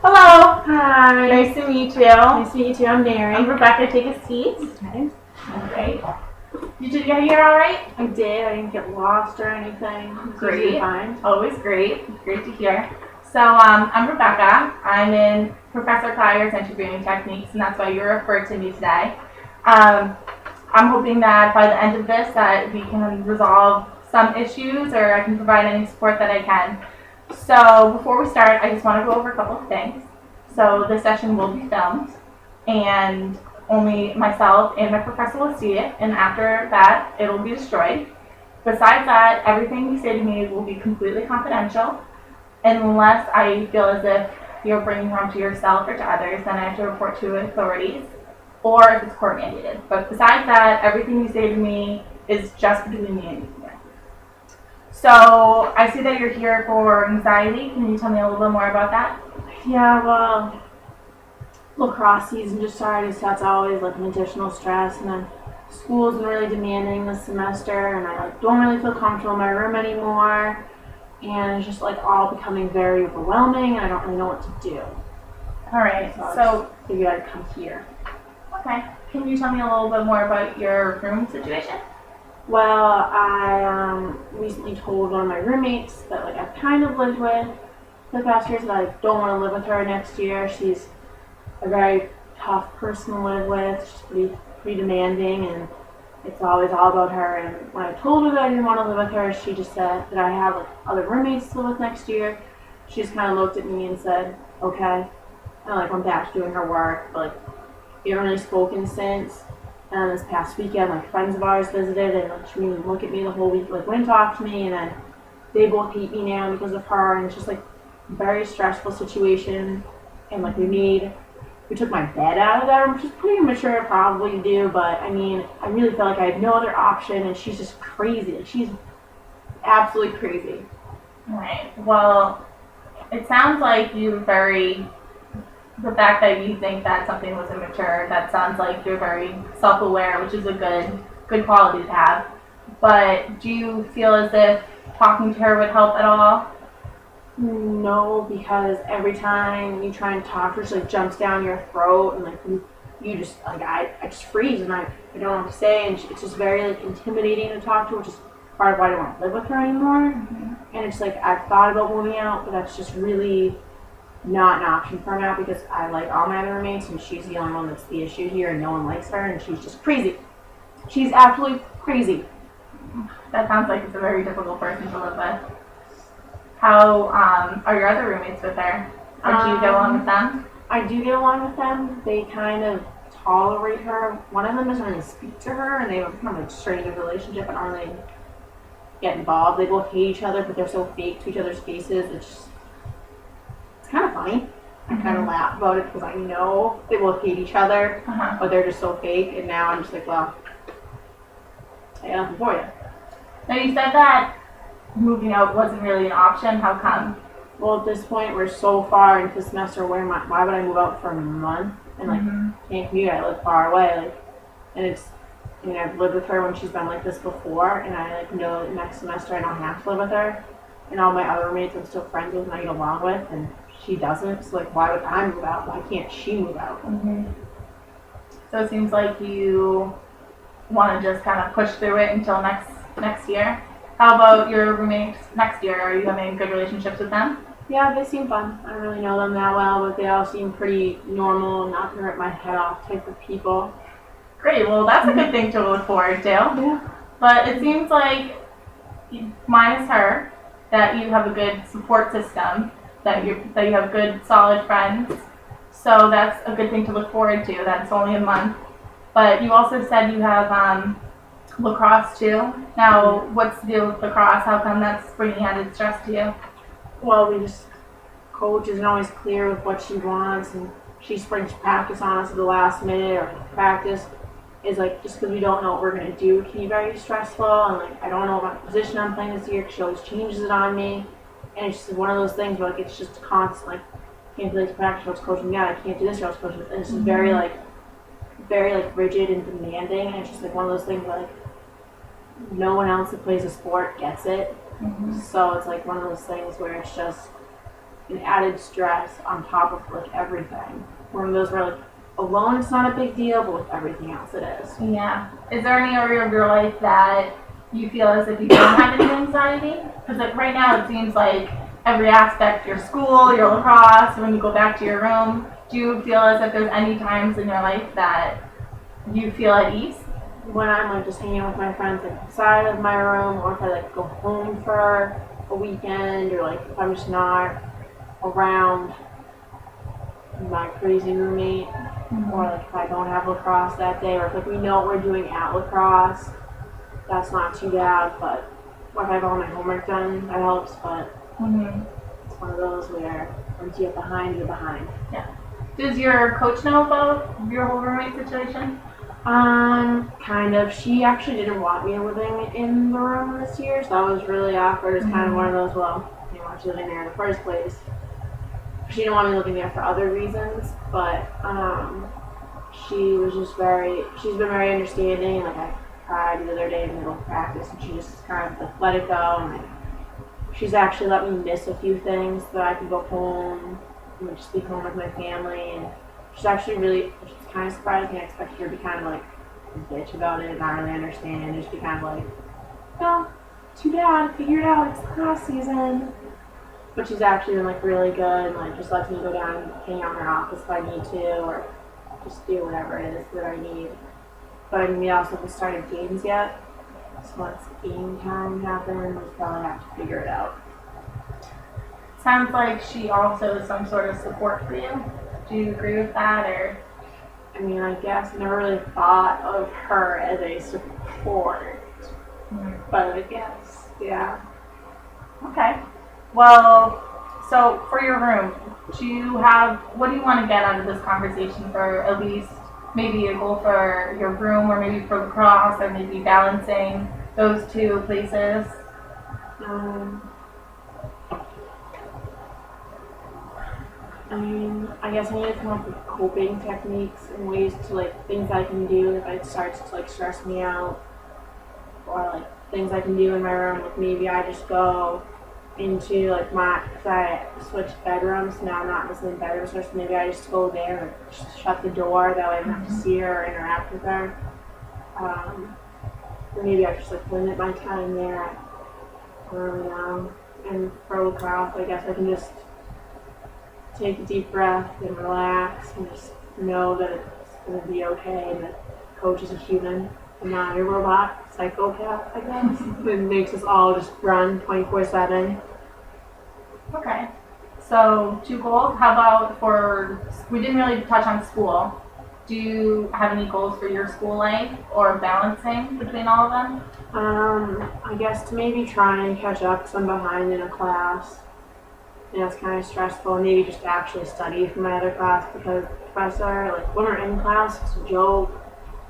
Hello. Hi. Nice to meet you. Nice to meet you too. I'm Mary. I'm Rebecca. Take a seat. Okay. Okay. Did you get here all right? I did. I didn't get lost or anything. Great. Fine. Always great. Great to hear. So I'm Rebecca. I'm in Professor Kyer's interviewing techniques, and that's why you're referred to me today. I'm hoping that by the end of this that we can resolve some issues or I can provide any support that I can. So before we start, I just want to go over a couple of things. So this session will be filmed, and only myself and my professor will see it, and after that, it'll be destroyed. Besides that, everything you say to me will be completely confidential, unless I feel as if you're bringing harm to yourself or to others, then I have to report to authorities, or if it's court mandated. But besides that, everything you say to me is just between me and you. So I see that you're here for anxiety. Can you tell me a little bit more about that? Yeah, well, lacrosse season just started, so that's always like an additional stress. And then school's been really demanding this semester, and I don't really feel comfortable in my room anymore. And it's just all becoming very overwhelming, and I don't really know what to do. All right. So I figured I'd come here. Okay. Can you tell me a little bit more about your room situation? Well, I recently told one of my roommates that I've kind of lived with for the past years that I don't want to live with her next year. She's a very tough person to live with. She's pretty demanding, and it's always all about her. And when I told her that I didn't want to live with her, she just said that I have other roommates to live with next year. She just kind of looked at me and said, "Okay." And went back to doing her work, but we haven't really spoken since. And this past weekend, friends of ours visited, and she didn't even look at me the whole week, wouldn't talk to me, and then they both hate me now because of her, and it's just a very stressful situation. And we took my bed out of there, which is pretty immature probably to do, but I mean, I really felt like I had no other option, and she's just crazy. She's absolutely crazy. All right. Well, it sounds like the fact that you think that something was immature, that sounds like you're very self-aware, which is a good quality to have. But do you feel as if talking to her would help at all? No, because every time you try and talk to her, she jumps down your throat, and you just I just freeze, and I don't know what to say, and it's just very intimidating to talk to her, which is part of why I don't want to live with her anymore. Mm-hmm. And it's I've thought about moving out, but that's just really not an option for now because I like all my other roommates, and she's the only one that's the issue here, and no one likes her, and she's just crazy. She's absolutely crazy. That sounds like it's a very difficult person to live with. How are your other roommates with her? Or do you get along with them? I do get along with them. They kind of tolerate her. One of them doesn't really speak to her, and they have kind of a strained relationship and aren't really get involved. They both hate each other, but they're so fake to each other's faces. It's kind of funny. I kind of laugh about it because I know they both hate each other, but they're just so fake. And now I'm just well, I got nothing for you. Now you said that moving out wasn't really an option. How come? Well, at this point, we're so far into the semester. Why would I move out for a month and can't commute? I live far away, and it's. I mean, I've lived with her when she's been like this before, and I know next semester I don't have to live with her, and all my other roommates I'm still friends with and I get along with, and she doesn't. So why would I move out? Why can't she move out? Mm-hmm. So it seems like you want to just kind of push through it until next year. How about your roommates next year? Are you having good relationships with them? Yeah, they seem fun. I don't really know them that well, but they all seem pretty normal, not gonna rip my head off type of people. Great. Well, that's a good thing to look forward to. Yeah. But it seems like, minus her, that you have a good support system, that you have good, solid friends. So that's a good thing to look forward to. That's only a month. But you also said you have lacrosse too. Now, what's the deal with lacrosse? How come that's bringing added stress to you? Well, coach isn't always clear with what she wants, and she springs practice on us at the last minute, or practice is just because we don't know what we're going to do can be very stressful, and I don't know what position I'm playing this year because she always changes it on me, and it's just one of those things where it's just constant, can't do this practice, I was coaching that, I can't do this, I was coaching, and it's just very rigid and demanding, and it's just one of those things where no one else that plays a sport gets it. So it's one of those things where it's just an added stress on top of like everything. One of those where like alone it's not a big deal, but with everything else it is. Yeah. Is there any area of your life that you feel as if you don't have any anxiety? Because like right now it seems like every aspect, your school, your lacrosse, when you go back to your room, do you feel as if there's any times in your life that you feel at ease? When I'm like just hanging out with my friends like outside of my room, or if I like go home for a weekend, or like if I'm just not around my crazy roommate, or like if I don't have lacrosse that day, or if like we know what we're doing at lacrosse, that's not too bad. But or if I have all my homework done, that helps. But it's one of those where once you get behind, you're behind. Yeah. Does your coach know about your whole roommate situation? Kind of. She actually didn't want me living in the room this year, so that was really awkward. It's kind of one of those, well, you know, she's living there in the first place. She didn't want me living there for other reasons, but she was just she's been very understanding, and like I cried the other day in the middle of practice, and she just kind of like let it go, and like, she's actually let me miss a few things so that I can go home and just be home with my family, and she's actually really, which is kind of surprising. I expected her to be kind of like a bitch about it, not really understand, and just be kind of like, no, too bad, figure it out, it's the class season. But she's actually been like really good, and like just lets me go down and hang out in her office if I need to, or just do whatever it is that I need. But I mean, we also haven't started games yet, so once game time happens, we'll probably have to figure it out. Sounds like she also is some sort of support for you. Do you agree with that, or? I mean, I guess I never really thought of her as a support, but I guess, yeah. Okay. Well, so for your room, what do you want to get out of this conversation, for at least maybe a goal for your room, or maybe for lacrosse, or maybe balancing those two places? I mean, I guess I need to come up with coping techniques and ways to like things I can do if it starts to like stress me out, or like things I can do in my room. Like maybe I just go into like because I switched bedrooms, now I'm not in the same bedroom, so maybe I just go there and just shut the door, that way I don't have to see her or interact with her. Or maybe I just like limit my time there. I don't really know. And for lacrosse, I guess I can just take a deep breath and relax and just know that it's going to be okay, and that coach is a human and not a robot psychopath, I guess. It makes us all just run 24/7. Okay. So 2 goals. How about we didn't really touch on school. Do you have any goals for your school life, or balancing between all of them? I guess to maybe try and catch up because I'm behind in a class. And it's kind of stressful. Maybe just to actually study for my other class, because the professor, like when we're in class, it's a joke,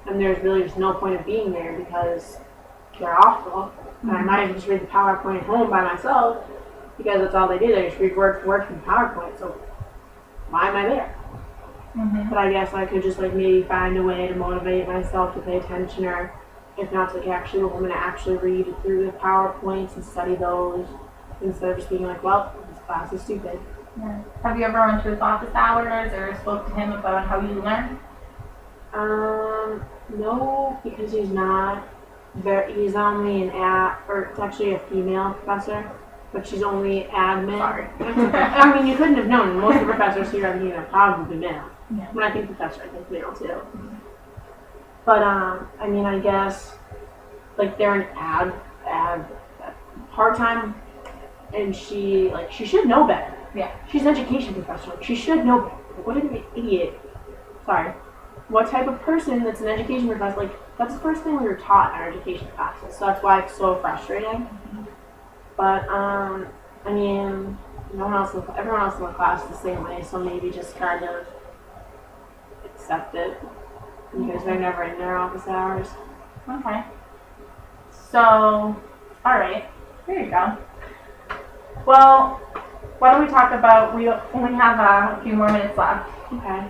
and there's really just no point of being there because they're awful. And I might just read the PowerPoint at home by myself, because that's all they do. They just read word for word from PowerPoint. So why am I there? But I guess I could just like maybe find a way to motivate myself to pay attention, or if not, to like actually go home and actually read through the PowerPoints and study those, instead of just being like, well, this class is stupid. Yeah. Have you ever went to his office hours or spoke to him about how you learn? No, because he's not he's only it's actually a female professor, but she's only admin. Sorry. I mean, you couldn't have known. Most of the professors here are probably male. Yeah. When I think professor, I think male too. But I mean, I guess like they're an part-time, and she should know better. Yeah. She's an education professor. Like, she should know better. Like, what an idiot. Sorry. What type of person that's an education professor? Like, that's the first thing we were taught in our education classes. So that's why it's so frustrating. But I mean, everyone else in the class is the same way. So maybe just kind of accept it, because they're never in their office hours. Okay. So, all right. There you go. Well, why don't we talk about, we only have a few more minutes left. Okay.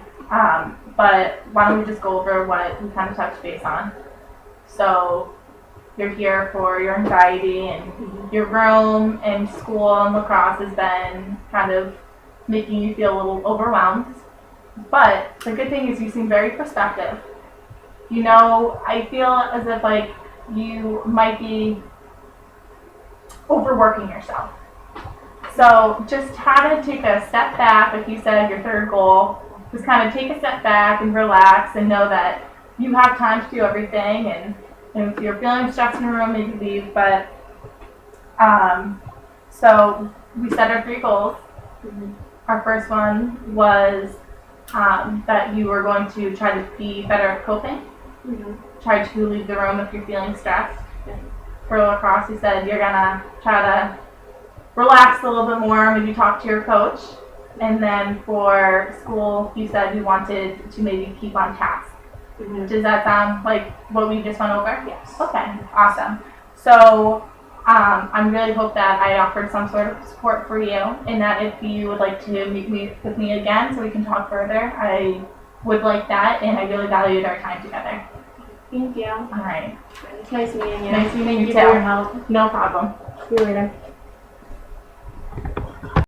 But why don't we just go over what we kind of touched base on. So, you're here for your anxiety, and your room and school and lacrosse has been kind of making you feel a little overwhelmed. But the good thing is you seem very perspective. You know, I feel as if like you might be overworking yourself. So just how to take a step back, like you said, your third goal, just kind of take a step back and relax and know that you have time to do everything. And if you're feeling stressed in a room, maybe leave. But so we set our 3 goals. Our first one was that you were going to try to be better at coping. Try to leave the room if you're feeling stressed. For lacrosse, you said you're gonna try to relax a little bit more, maybe talk to your coach. And then for school, you said you wanted to maybe keep on task. Does that sound like what we just went over? Yes. Okay, awesome. So I really hope that I offered some sort of support for you, and that if you would like to meet with me again so we can talk further, I would like that, and I really valued our time together. Thank you. All right. It's nice meeting you. Nice meeting you Thank you too. for your help. No problem. See you later.